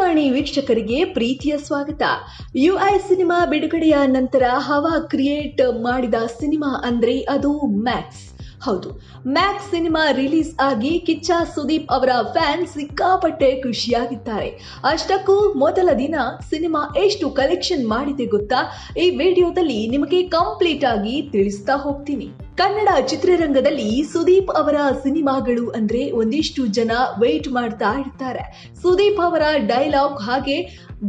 ಸುದ್ದಿವಾಣಿ ವೀಕ್ಷಕರಿಗೆ ಪ್ರೀತಿಯ ಸ್ವಾಗತ. ಯುಐ ಸಿನಿಮಾ ಬಿಡುಗಡೆಯ ನಂತರ ಹವಾ ಕ್ರಿಯೇಟ್ ಮಾಡಿದ ಸಿನಿಮಾ ಅಂದ್ರೆ ಅದು ಮ್ಯಾಕ್ಸ್. ಹೌದು, ಮ್ಯಾಕ್ಸ್ ಸಿನಿಮಾ ರಿಲೀಸ್ ಆಗಿ ಕಿಚ್ಚ ಸುದೀಪ್ ಅವರ ಫ್ಯಾನ್ಸ್ ಸಿಕ್ಕಾಪಟ್ಟೆ ಖುಷಿಯಾಗಿದ್ದಾರೆ. ಅಷ್ಟಕ್ಕೂ ಮೊದಲ ದಿನ ಸಿನಿಮಾ ಎಷ್ಟು ಕಲೆಕ್ಷನ್ ಮಾಡಿದೆ ಗೊತ್ತಾ? ಈ ವಿಡಿಯೋದಲ್ಲಿ ನಿಮಗೆ ಕಂಪ್ಲೀಟ್ ಆಗಿ ತಿಳಿಸ್ತಾ ಹೋಗ್ತೀನಿ. ಕನ್ನಡ ಚಿತ್ರರಂಗದಲ್ಲಿ ಸುದೀಪ್ ಅವರ ಸಿನಿಮಾಗಳು ಅಂದ್ರೆ ಒಂದಿಷ್ಟು ಜನ ವೇಟ್ ಮಾಡ್ತಾ ಇರ್ತಾರೆ. ಸುದೀಪ್ ಅವರ ಡೈಲಾಗ್ ಹಾಗೆ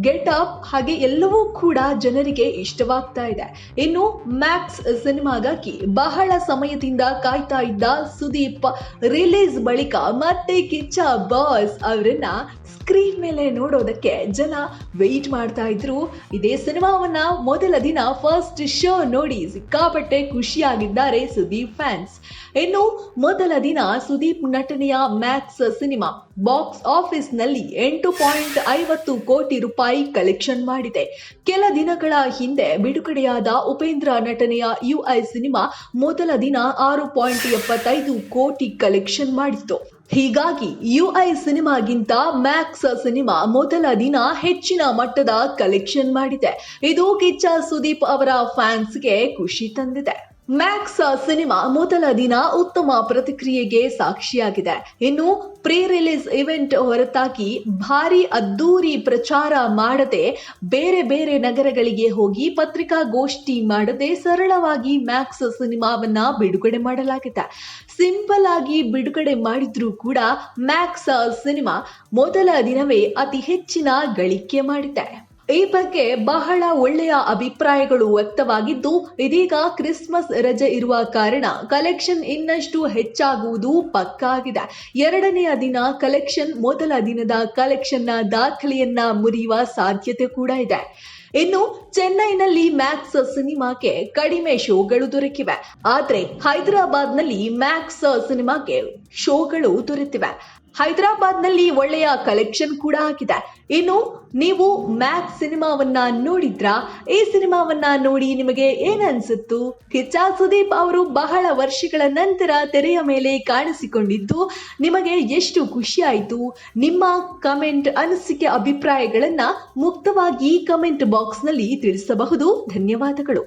ಗೆಟ್ ಅಪ್ ಹಾಗೆ ಎಲ್ಲವೂ ಕೂಡ ಜನರಿಗೆ ಇಷ್ಟವಾಗ್ತಾ ಇದೆ. ಇನ್ನು ಮ್ಯಾಕ್ಸ್ ಸಿನಿಮಾಗಾಗಿ ಬಹಳ ಸಮಯದಿಂದ ಕಾಯ್ತಾ ಇದ್ದ ಸುದೀಪ್ ರಿಲೀಸ್ ಬಳಿಕ ಮತ್ತೆ ಕಿಚ್ಚ ಬಾಸ್ ಅವರನ್ನ ಸ್ಕ್ರೀನ್ ಮೇಲೆ ನೋಡೋದಕ್ಕೆ ಜನ ವೆಯ್ಟ್ ಮಾಡ್ತಾ ಇದ್ರು. ಇದೇ ಸಿನಿಮಾವನ್ನ ಮೊದಲ ದಿನ ಫಸ್ಟ್ ಶೋ ನೋಡಿ ಸಿಕ್ಕಾಪಟ್ಟೆ ಖುಷಿಯಾಗಿದ್ದಾರೆ ಸುದೀಪ್ ಫ್ಯಾನ್ಸ್. ಇನ್ನು ಮೊದಲ ದಿನ ಸುದೀಪ್ ನಟನೆಯ ಮ್ಯಾಕ್ಸ್ ಸಿನಿಮಾ ಬಾಕ್ಸ್ ಆಫೀಸ್ ನಲ್ಲಿ 8.50 ಕೋಟಿ ರೂಪಾಯಿ ಕಲೆಕ್ಷನ್ ಮಾಡಿದೆ. ಕೆಲ ದಿನಗಳ ಹಿಂದೆ ಬಿಡುಗಡೆಯಾದ ಉಪೇಂದ್ರ ನಟನೆಯ ಯುಐ ಸಿನಿಮಾ ಮೊದಲ ದಿನ 6.75 ಕೋಟಿ ಕಲೆಕ್ಷನ್ ಮಾಡಿತ್ತು. ಹೀಗಾಗಿ ಯುಐ ಸಿನಿಮಾಗಿಂತ ಮ್ಯಾಕ್ಸ್ ಸಿನಿಮಾ ಮೊದಲ ದಿನ ಹೆಚ್ಚಿನ ಮಟ್ಟದ ಕಲೆಕ್ಷನ್ ಮಾಡಿದೆ. ಇದು ಕಿಚ್ಚ ಸುದೀಪ್ ಅವರ ಫ್ಯಾನ್ಸ್ಗೆ ಖುಷಿ ತಂದಿದೆ. ಮ್ಯಾಕ್ಸ್ ಸಿನಿಮಾ ಮೊದಲ ದಿನ ಉತ್ತಮ ಪ್ರತಿಕ್ರಿಯೆಗೆ ಸಾಕ್ಷಿಯಾಗಿದೆ. ಇನ್ನು ಪ್ರೀ ರಿಲೀಸ್ ಇವೆಂಟ್ ಹೊರತಾಗಿ ಭಾರಿ ಅದ್ದೂರಿ ಪ್ರಚಾರ ಮಾಡದೆ, ಬೇರೆ ಬೇರೆ ನಗರಗಳಿಗೆ ಹೋಗಿ ಪತ್ರಿಕಾಗೋಷ್ಠಿ ಮಾಡದೆ ಸರಳವಾಗಿ ಮ್ಯಾಕ್ಸ್ ಸಿನಿಮಾವನ್ನ ಬಿಡುಗಡೆ ಮಾಡಲಾಗಿದೆ. ಸಿಂಪಲ್ ಆಗಿ ಬಿಡುಗಡೆ ಮಾಡಿದ್ರೂ ಕೂಡ ಮ್ಯಾಕ್ಸ್ ಸಿನಿಮಾ ಮೊದಲ ದಿನವೇ ಅತಿ ಹೆಚ್ಚಿನ ಗಳಿಕೆ ಮಾಡಿದೆ. ಈ ಬಗ್ಗೆ ಬಹಳ ಒಳ್ಳೆಯ ಅಭಿಪ್ರಾಯಗಳು ವ್ಯಕ್ತವಾಗಿದ್ದು, ಇದೀಗ ಕ್ರಿಸ್ಮಸ್ ರಜೆ ಇರುವ ಕಾರಣ ಕಲೆಕ್ಷನ್ ಇನ್ನಷ್ಟು ಹೆಚ್ಚಾಗುವುದು ಪಕ್ಕಾ ಆಗಿದೆ. ಎರಡನೆಯ ದಿನ ಕಲೆಕ್ಷನ್ ಮೊದಲ ದಿನದ ಕಲೆಕ್ಷನ್ನ ದಾಖಲೆಯನ್ನ ಮುರಿಯುವ ಸಾಧ್ಯತೆ ಕೂಡ ಇದೆ. ಇನ್ನು ಚೆನ್ನೈನಲ್ಲಿ ಮ್ಯಾಕ್ಸ್ ಸಿನಿಮಾಕ್ಕೆ ಕಡಿಮೆ ಶೋಗಳು ದೊರಕಿವೆ, ಆದ್ರೆ ಹೈದರಾಬಾದ್ನಲ್ಲಿ ಮ್ಯಾಕ್ಸ್ ಸಿನಿಮಾಕ್ಕೆ ಶೋಗಳು ದೊರೆತಿವೆ. ಹೈದರಾಬಾದ್ನಲ್ಲಿ ಒಳ್ಳೆಯ ಕಲೆಕ್ಷನ್ ಕೂಡ ಆಗಿದೆ. ಇನ್ನು ನೀವು ಮ್ಯಾಕ್ಸ್ ಸಿನಿಮಾವನ್ನ ನೋಡಿದ್ರಾ? ಈ ಸಿನಿಮಾವನ್ನ ನೋಡಿ ನಿಮಗೆ ಏನನ್ಸುತ್ತು? ಕಿಚ್ಚ ಸುದೀಪ್ ಅವರು ಬಹಳ ವರ್ಷಗಳ ನಂತರ ತೆರೆಯ ಮೇಲೆ ಕಾಣಿಸಿಕೊಂಡಿದ್ದು ನಿಮಗೆ ಎಷ್ಟು ಖುಷಿ ಆಯಿತು? ನಿಮ್ಮ ಕಮೆಂಟ್, ಅನಿಸಿಕೆ, ಅಭಿಪ್ರಾಯಗಳನ್ನ ಮುಕ್ತವಾಗಿ ಕಮೆಂಟ್ ಬಾಕ್ಸ್ ನಲ್ಲಿ ತಿಳಿಸಬಹುದು. ಧನ್ಯವಾದಗಳು.